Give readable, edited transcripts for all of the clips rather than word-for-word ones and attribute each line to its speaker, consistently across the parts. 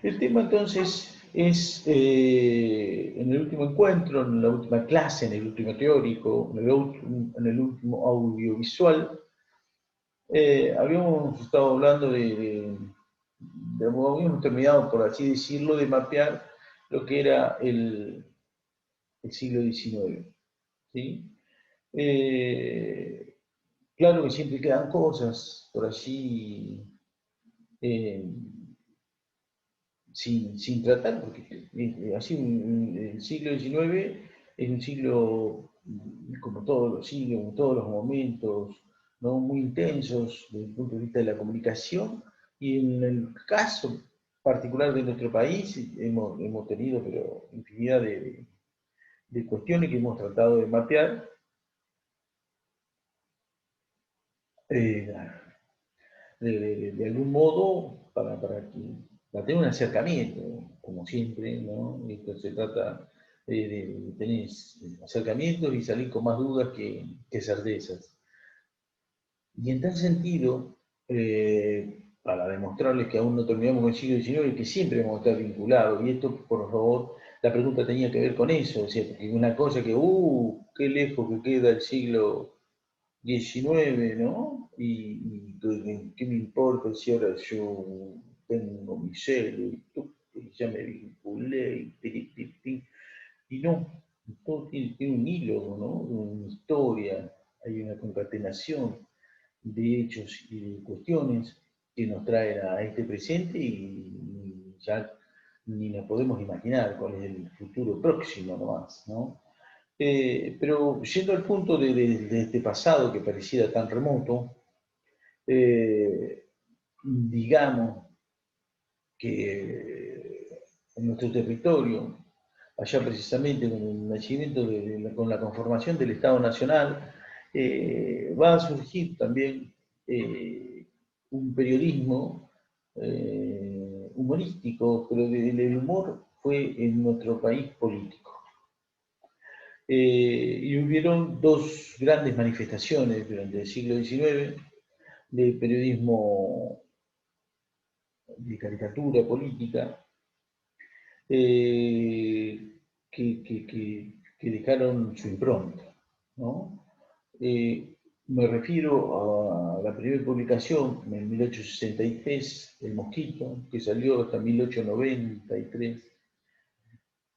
Speaker 1: El tema entonces es, en el último encuentro, en la última clase, en el último teórico, en el último audiovisual, habíamos estado hablando habíamos terminado, por así decirlo, de mapear lo que era el siglo XIX. ¿Sí? Eh, claro que siempre quedan cosas por allí eh, sin tratar, porque así el siglo XIX es un siglo, como todos los siglos, en todos los momentos, ¿no? Muy intensos desde el punto de vista de la comunicación, y en el caso particular de nuestro país hemos tenido pero infinidad de cuestiones que hemos tratado de mapear, eh, de algún modo para tener un acercamiento, como siempre, ¿no? Esto se trata de tener acercamientos y salir con más dudas que certezas. Y en tal sentido, para demostrarles que aún no terminamos con el siglo XIX y que siempre vamos a estar vinculados, y esto, por favor, la pregunta tenía que ver con eso, o sea, porque una cosa que, qué lejos que queda el siglo XIX, ¿no? ¿Qué me importa si ahora yo tengo mi celo y ya me vinculé y no, todo tiene un hilo, ¿no? Una historia, hay una concatenación de hechos y de cuestiones que nos traen a este presente y ya ni nos podemos imaginar cuál es el futuro próximo nomás, ¿no? Pero yendo al punto de este pasado que pareciera tan remoto, eh, digamos que en nuestro territorio, allá precisamente con el nacimiento, con la conformación del Estado Nacional, va a surgir también un periodismo humorístico, pero el humor fue en nuestro país político. Y hubieron dos grandes manifestaciones durante el siglo XIX de periodismo de caricatura política que dejaron su impronta, ¿no? Me refiero a la primera publicación en 1863, El Mosquito, que salió hasta 1893,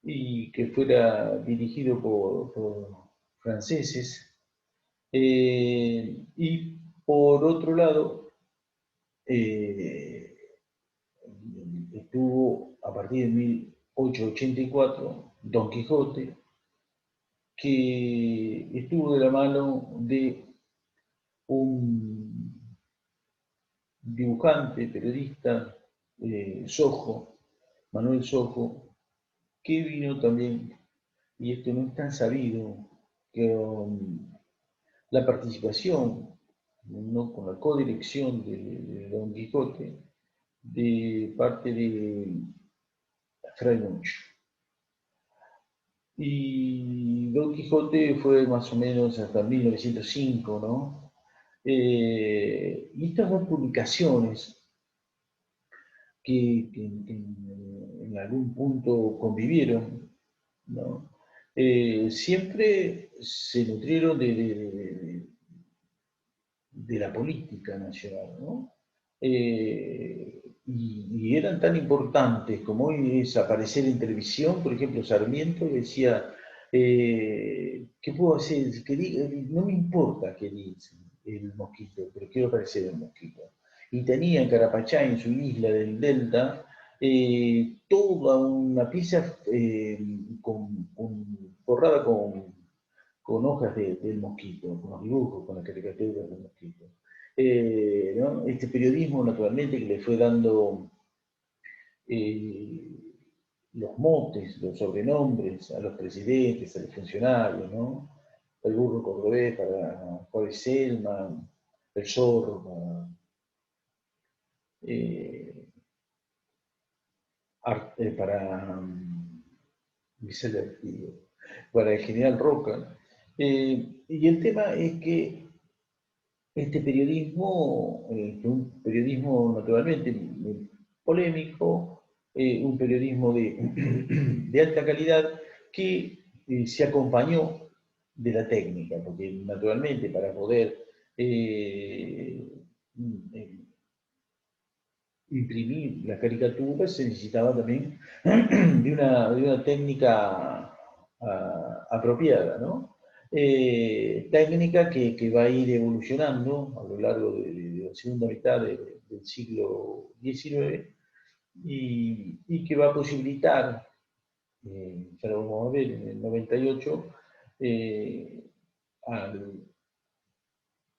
Speaker 1: y que fuera dirigido por franceses. Y por otro lado, eh, estuvo a partir de 1884 Don Quijote, que estuvo de la mano de un dibujante, periodista, Sojo, Manuel Sojo, que vino también, y esto no es tan sabido, que la participación, ¿no? Con la codirección de Don Quijote, de parte de Fray Moncho. Y Don Quijote fue más o menos hasta 1905, ¿no? Y estas dos publicaciones que en algún punto convivieron, ¿no? Siempre se nutrieron de la política nacional, ¿no? Y eran tan importantes como hoy es aparecer en televisión. Por ejemplo, Sarmiento decía, ¿qué puedo hacer? Que diga, no me importa que dice el mosquito, pero quiero aparecer el mosquito. Y tenía en Carapachá, en su isla del Delta, toda una pieza forrada con hojas del mosquito, con los dibujos, con las caricaturas del mosquito. ¿No? Este periodismo, naturalmente, que le fue dando eh, los motes, los sobrenombres a los presidentes, a los funcionarios, ¿no? El burro cordobés para Juárez Selma, el zorro eh, para para el general Roca. Y el tema es que este periodismo, un periodismo naturalmente polémico, un periodismo de alta calidad que se acompañó de la técnica, porque naturalmente para poder imprimir las caricaturas se necesitaba también de una técnica apropiada, ¿no? Técnica que va a ir evolucionando a lo largo de la segunda mitad del siglo XIX y que va a posibilitar, ya lo vamos a ver en el 98, al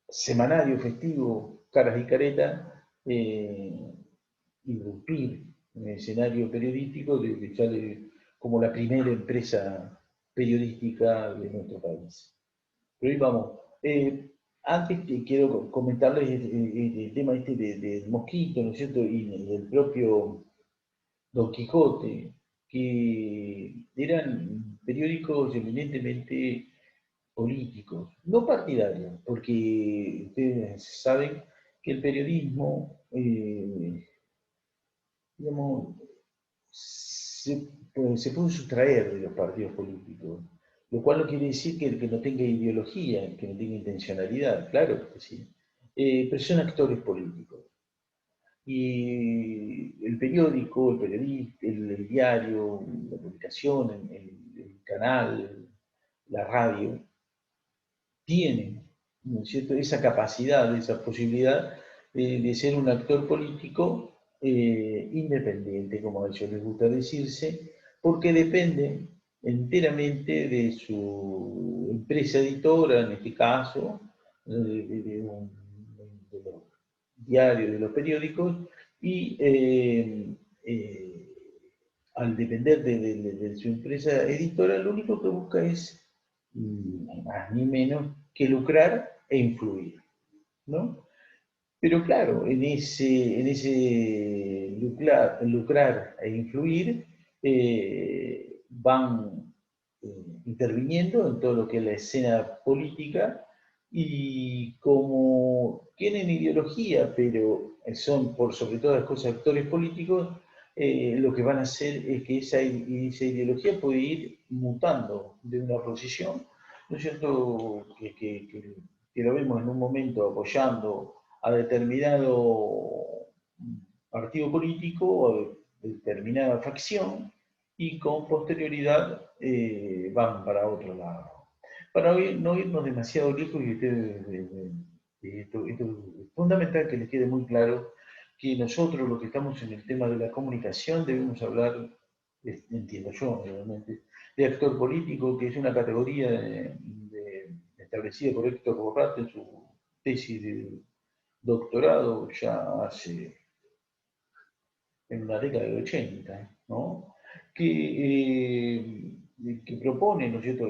Speaker 1: semanario festivo Caras y Caretas, irrumpir en el escenario periodístico como la primera empresa periodística de nuestro país. Pero ahí vamos. Antes que quiero comentarles el tema este del mosquito, ¿no es cierto? Y del propio Don Quijote, que eran periódicos eminentemente políticos, no partidarios, porque ustedes saben que el periodismo, digamos, se puede sustraer de los partidos políticos, lo cual no quiere decir que no tenga ideología, que no tenga intencionalidad, claro que sí, pero son actores políticos. Y el periódico, el periodista, el diario, la publicación, el canal, la radio, tienen, ¿no es cierto?, esa capacidad, esa posibilidad de ser un actor político independiente, como a ellos les gusta decirse, porque dependen enteramente de su empresa editora, en este caso, de los diarios, de los periódicos, y al depender de su empresa editora, lo único que busca es, ni más ni menos, que lucrar e influir, ¿no? Pero claro, en ese lucrar e influir, van interviniendo en todo lo que es la escena política y como tienen ideología, pero son por sobre todas las cosas actores políticos, lo que van a hacer es que esa ideología puede ir mutando de una posición, ¿no es cierto? Que lo vemos en un momento apoyando a determinado partido político o determinada facción y con posterioridad van para otro lado. Para no irnos demasiado lejos, y ustedes, esto es fundamental que les quede muy claro que nosotros, los que estamos en el tema de la comunicación, debemos hablar, entiendo yo, realmente, de actor político, que es una categoría establecida por Héctor Borrat en su tesis de doctorado ya hace en la década del 80, ¿no? Que propone, ¿no es cierto?,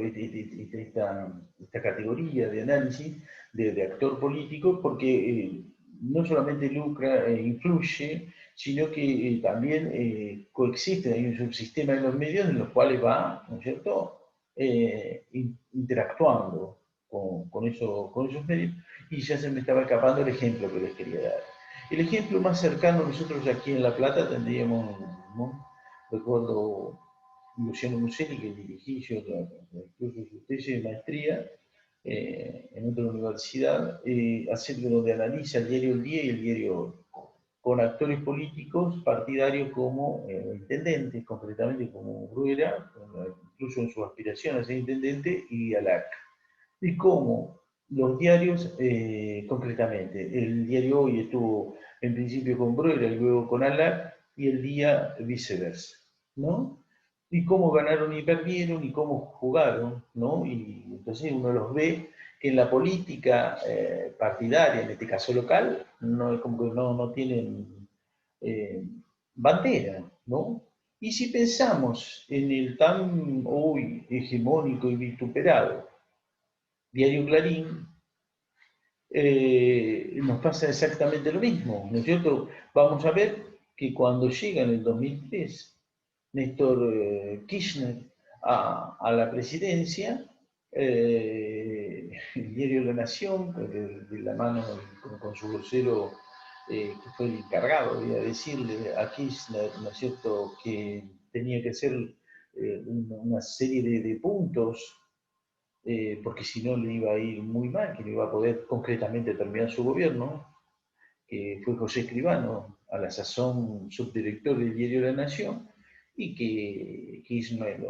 Speaker 1: esta categoría de análisis de actor político, porque no solamente lucra e influye, sino que también coexiste, hay un subsistema en los medios en los cuales va, ¿no es cierto?, interactuando con esos medios, y ya se me estaba escapando el ejemplo que les quería dar. El ejemplo más cercano, nosotros aquí en La Plata tendríamos, ¿no? Recuerdo Luciano Museli, que dirigí yo incluso su tesis de maestría en otra universidad, acerca donde analiza el diario El Día y el diario Hoy, con actores políticos partidarios como intendentes, concretamente como Bruera, incluso en su aspiración a ser intendente, y Alac. Y cómo los diarios, concretamente, el diario Hoy estuvo en principio con Bruera y luego con Alac, y el Día viceversa, ¿no? Y cómo ganaron y perdieron y cómo jugaron, ¿no? Y entonces uno los ve que en la política partidaria, en este caso local, no, como que no tienen bandera, ¿no? Y si pensamos en el tan hoy hegemónico y vituperado Diario Clarín, nos pasa exactamente lo mismo, ¿no es cierto? Vamos a ver que cuando llega en el 2003 Néstor Kirchner a la presidencia, el diario La Nación, de la mano con su vocero que fue el encargado de decirle a Kirchner, ¿no es cierto?, que tenía que hacer una serie de puntos, porque si no le iba a ir muy mal, que no iba a poder concretamente terminar su gobierno, que fue José Escribano, a la sazón subdirector del diario La Nación, y que Kirchner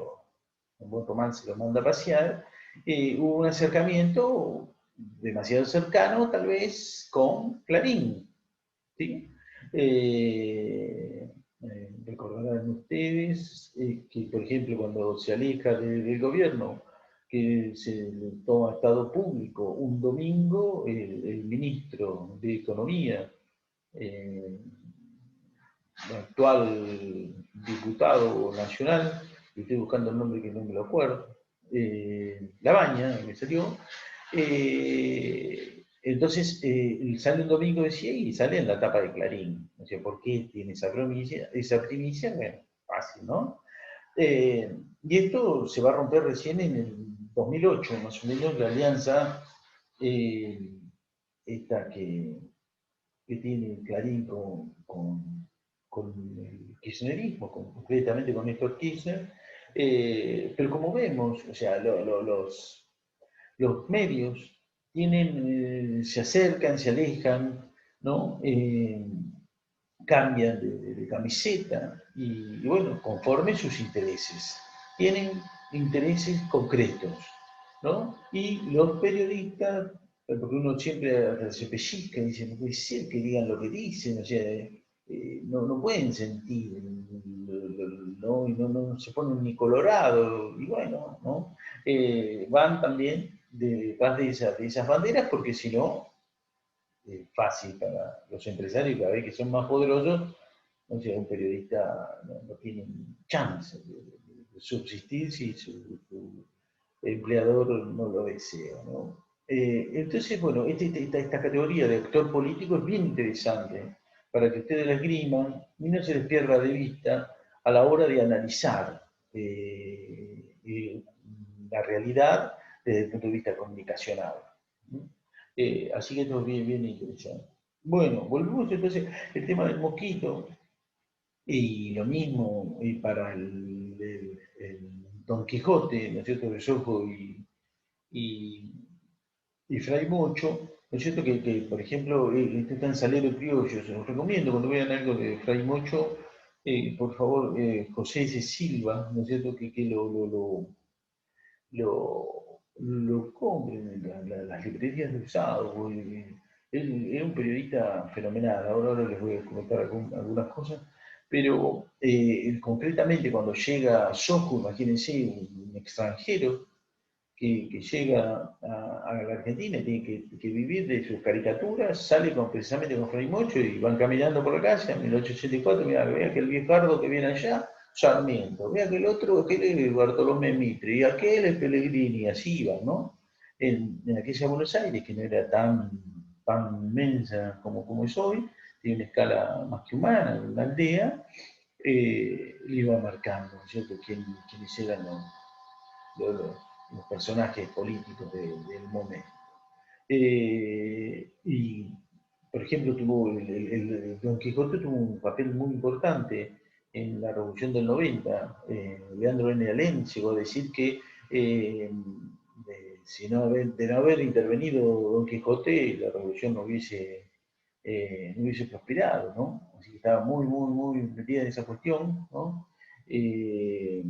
Speaker 1: en buen romance lo manda a pasear. Hubo un acercamiento demasiado cercano, tal vez, con Clarín, ¿sí? Recordarán ustedes que, por ejemplo, cuando se aleja del gobierno, que se toma Estado Público, un domingo el ministro de Economía, eh, actual diputado nacional, y estoy buscando el nombre que no me lo acuerdo, Labaña, me salió. Entonces, sale un domingo decía, y sale en la tapa de Clarín. O sea, ¿por qué tiene esa primicia? Esa primicia, bueno, fácil, ¿no? Y esto se va a romper recién en el 2008, más o menos, la alianza esta que tiene Clarín con el kirchnerismo, concretamente con Néstor Kirchner, pero como vemos, o sea, los medios tienen, se acercan, se alejan, ¿no? Cambian de camiseta y, bueno, conforme sus intereses. Tienen intereses concretos, ¿no? Y los periodistas, porque uno siempre se pellizca y dice, no puede ser que digan lo que dicen, o sea, no pueden sentir, ¿no? Y no se ponen ni colorado, y bueno, ¿no? Van también detrás de esas banderas, porque si no, fácil para los empresarios, cada vez que son más poderosos, o sea, un periodista no tiene chance de subsistir si su empleador no lo desea, ¿no? Entonces, bueno, esta categoría de actor político es bien interesante para que ustedes la esgriman y no se les pierda de vista a la hora de analizar la realidad desde el punto de vista comunicacional, ¿no? Así que esto es bien interesante. Bueno, volvemos entonces al tema del mosquito, y lo mismo para el Don Quijote, ¿no es cierto?, de Sojo y, y Fray Mocho, ¿no es cierto?, que por ejemplo, este tan Salero Criollo, se los recomiendo cuando vean algo de Fray Mocho, por favor, José S. Silva, ¿no es cierto?, que lo compren en las librerías de usado. Él era un periodista fenomenal, ahora les voy a comentar algunas cosas, pero concretamente cuando llega Sojo, imagínense, un extranjero que llega a la Argentina y tiene que vivir de sus caricaturas, sale precisamente con Fray Mocho y van caminando por la calle en 1884, mira, vea que el viejardo que viene allá, Sarmiento, vea que el otro es Bartolomé Mitre, y aquel es Pellegrini, así iban, ¿no? En aquella Buenos Aires, que no era tan inmensa como es hoy, tiene una escala más que humana, una aldea, le iba marcando, ¿no es cierto?, quiénes eran los, los personajes políticos del momento. Y, por ejemplo, el Don Quijote tuvo un papel muy importante en la Revolución del 90. Leandro N. Alem llegó a decir que de no haber intervenido Don Quijote, la Revolución no hubiese prosperado, ¿no? Así que estaba muy metida en esa cuestión, ¿no? Y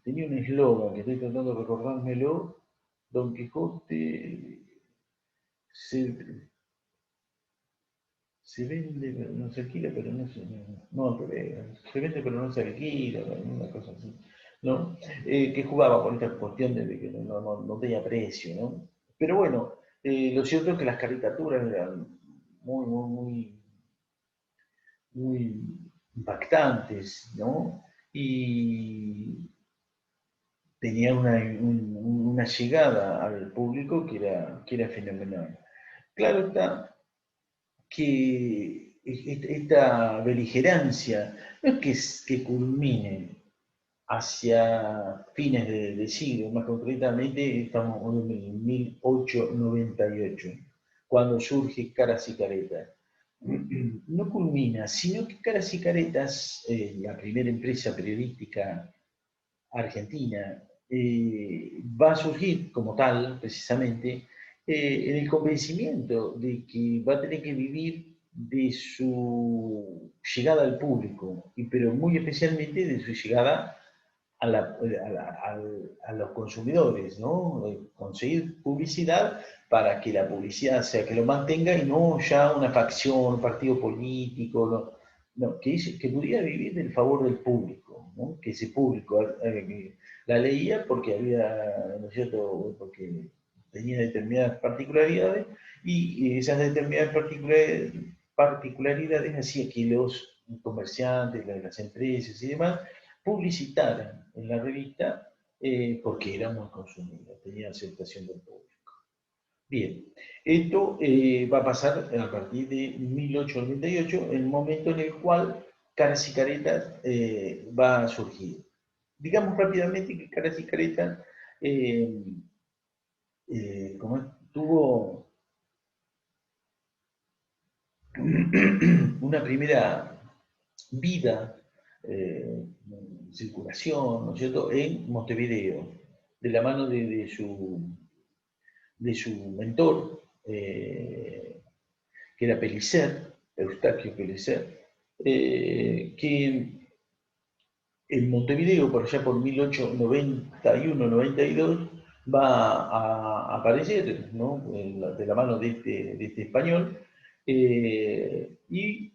Speaker 1: tenía un eslogan que estoy tratando de recordármelo: Don Quijote se, se vende, pero no se alquila, pero se vende, pero no se alquila, una cosa así, ¿no? Que jugaba con esta cuestión de que no tenía precio, ¿no? Pero bueno, lo cierto es que las caricaturas eran muy, muy impactantes, ¿no? Y tenía una llegada al público que era fenomenal. Claro está que esta beligerancia no es que culmine hacia fines de siglo, más concretamente estamos en 1898. cuando surge Caras y Caretas. No culmina, sino que Caras y Caretas, la primera empresa periodística argentina, va a surgir como tal, precisamente, en el convencimiento de que va a tener que vivir de su llegada al público, pero muy especialmente de su llegada a los consumidores, ¿no? Conseguir publicidad para que la publicidad sea que lo mantenga y no ya una facción, un partido político, no, que pudiera vivir del favor del público, ¿no? Que ese público la leía porque había, ¿no es cierto?, porque tenía determinadas particularidades y esas determinadas particularidades hacían que los comerciantes, las empresas y demás publicitaran en la revista porque era muy consumida, tenía aceptación del público. Bien, esto va a pasar a partir de 1898, el momento en el cual Caras y Caretas va a surgir. Digamos rápidamente que Caras y Caretas tuvo una primera vida, circulación, ¿no es cierto?, en Montevideo, de la mano de su mentor, que era Pellicer, Eustaquio Pellicer, que en Montevideo, por allá por 1891-92, va a aparecer, ¿no?, de la mano de este español, y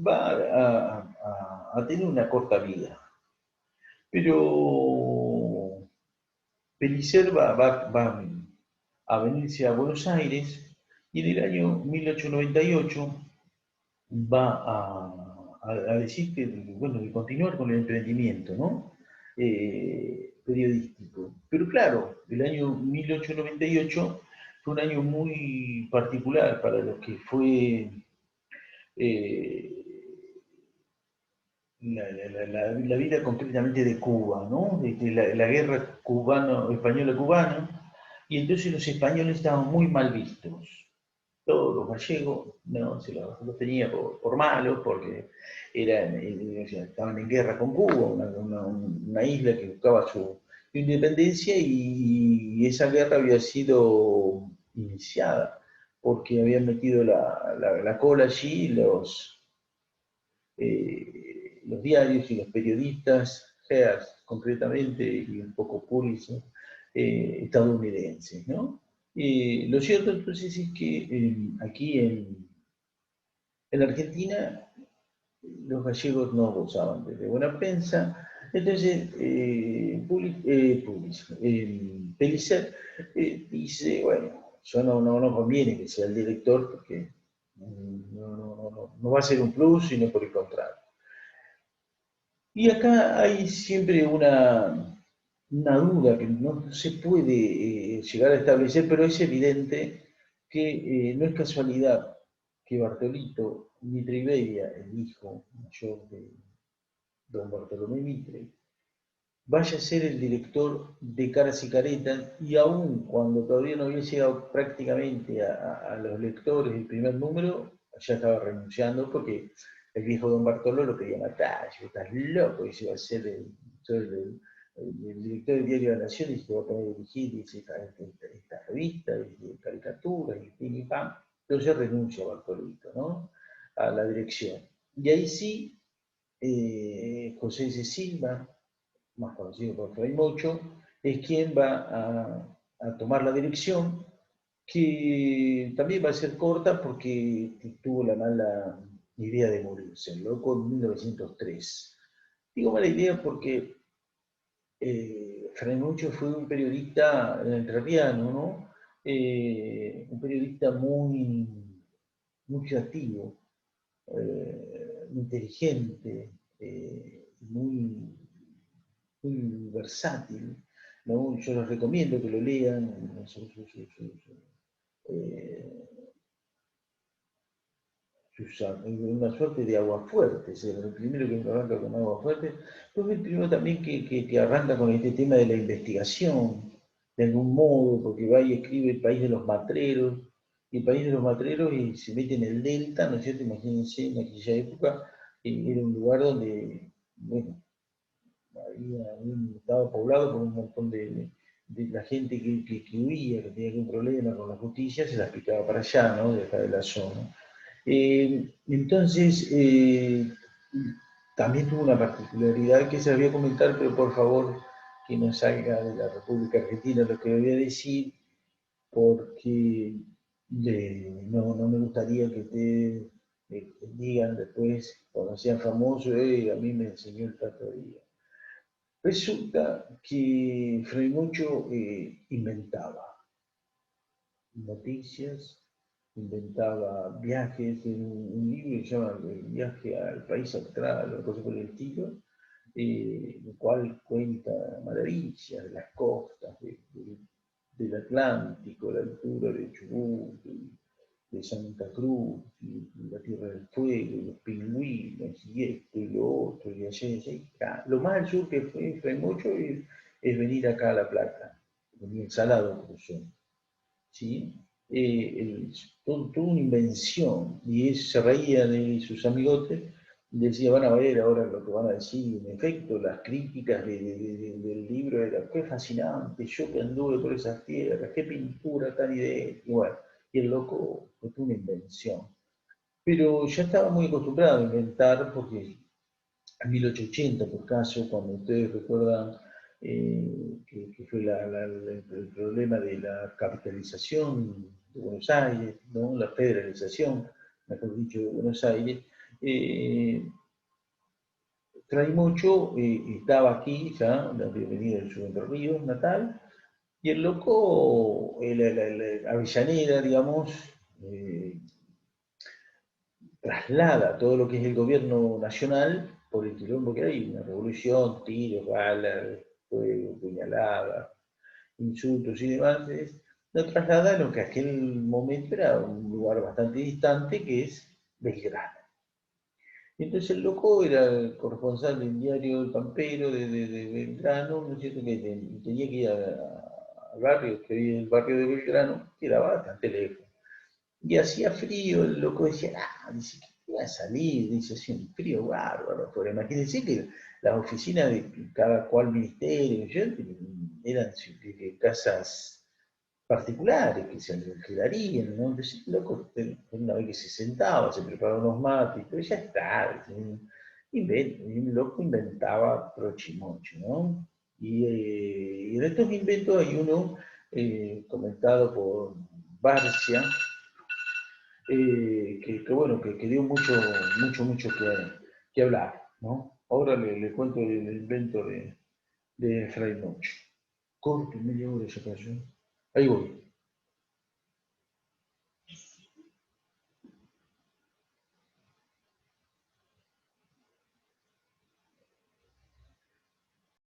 Speaker 1: va a tener una corta vida. Pero Pellicer va a venirse a Buenos Aires y en el año 1898 va a decir que, bueno, de continuar con el emprendimiento, ¿no?, periodístico. Pero claro, el año 1898 fue un año muy particular para lo que fue la vida concretamente de Cuba, ¿no?, de la guerra española-cubana, y entonces los españoles estaban muy mal vistos. Todos los gallegos, ¿no?, se los tenía por malos, porque estaban en guerra con Cuba, una isla que buscaba su independencia, y esa guerra había sido iniciada porque habían metido la cola allí los diarios y los periodistas, Hearst concretamente, y un poco Pulitzer, estadounidenses, ¿no? Lo cierto entonces es que aquí en Argentina los gallegos no gozaban de buena prensa, entonces Pellicer dice, bueno, yo no conviene que sea el director porque no va a ser un plus, sino por el contrario. Y acá hay siempre una duda que no se puede llegar a establecer, pero es evidente que no es casualidad que Bartolito Mitre y Bedia, el hijo mayor de don Bartolomé Mitre, vaya a ser el director de Caras y Caretas, y aún cuando todavía no había llegado prácticamente a los lectores el primer número, ya estaba renunciando porque el viejo don Bartolo lo quería matar. Yo, estás loco, y se va a ser el director del Diario de la Nación, y se va a poner a dirigir esta revista, y caricaturas, y pim y pam. Entonces renuncia Bartolito, ¿no?, a la dirección. Y ahí sí, José C. Silva, más conocido por Fray Mocho, es quien va a tomar la dirección, que también va a ser corta porque tuvo la mala idea de morirse, el loco, en 1903. Digo mala idea porque Fray Mocho fue un periodista entrerriano, ¿no? Un periodista muy creativo, inteligente, muy versátil, ¿no? Yo les recomiendo que lo lean, eh, una suerte de Aguafuerte, el primero que arranca con Aguafuerte, fue el primero también que arranca con este tema de la investigación, de algún modo, porque va y escribe El País de los Matreros, el país de los matreros y se mete en el delta, ¿no es cierto? Imagínense, en aquella época era un lugar donde, bueno, estaba poblado por un montón de la gente que huía, que tenía algún problema con la justicia, se las picaba para allá, ¿no? De acá de la zona. Entonces, también tuvo una particularidad que se la voy a comentar, pero por favor que no salga de la República Argentina lo que voy a decir, porque no me gustaría que ustedes digan después, cuando sean famosos, a mí me enseñó el Tato Díaz". Resulta que Fray Mocho inventaba noticias, inventaba viajes, en un libro que se llama El viaje al país austral, o cosas por el estilo, el cual cuenta maravillas de las costas del Atlántico, la altura de Chubut, de Santa Cruz, y la Tierra del Fuego, y los pingüinos, y esto y lo otro, y allá, y allá. Lo más al sur que fue mucho es venir acá a La Plata, venir el Salado cruzó, ¿sí? Toda una invención, y se reía de sus amigotes, y decía, van a ver ahora lo que van a decir, en efecto, las críticas del libro eran, qué fascinante, yo que anduve por esas tierras, qué pintura tan idea, y bueno, y el loco fue una invención. Pero ya estaba muy acostumbrado a inventar, porque en 1880, por caso, cuando ustedes recuerdan que fue el problema de la capitalización de Buenos Aires, ¿no? La federalización, mejor dicho, de Buenos Aires, eh, Traimocho estaba aquí ya, había venido de su Entre Ríos natal, y el loco, Avellaneda, digamos, eh, traslada todo lo que es el gobierno nacional por el quilombo que hay, una revolución, tiros, balas, fuego, puñaladas, insultos y demás, lo traslada a lo que aquel momento era un lugar bastante distante, que es Belgrano. Y entonces el loco era el corresponsal del diario El Pampero de Belgrano, ¿no es cierto? Que tenía que ir al barrio, que había el barrio de Belgrano, que era bastante lejos. Y hacía frío, el loco decía, dice, ¿qué va a salir? Dice, hacía un frío bárbaro. Pero imagínense que las oficinas de cada cual ministerio eran casas particulares que se alquilarían, ¿no? Entonces el loco, una vez que se sentaba, se preparaba unos mates, pero ya está, un loco inventaba trochimocho, ¿no? Y en estos inventos hay uno comentado por Barcia, bueno, que dio mucho que hablar, ¿no? Ahora le cuento el invento de Fray Mocho. Corto, media hora ya cayó. Ahí voy.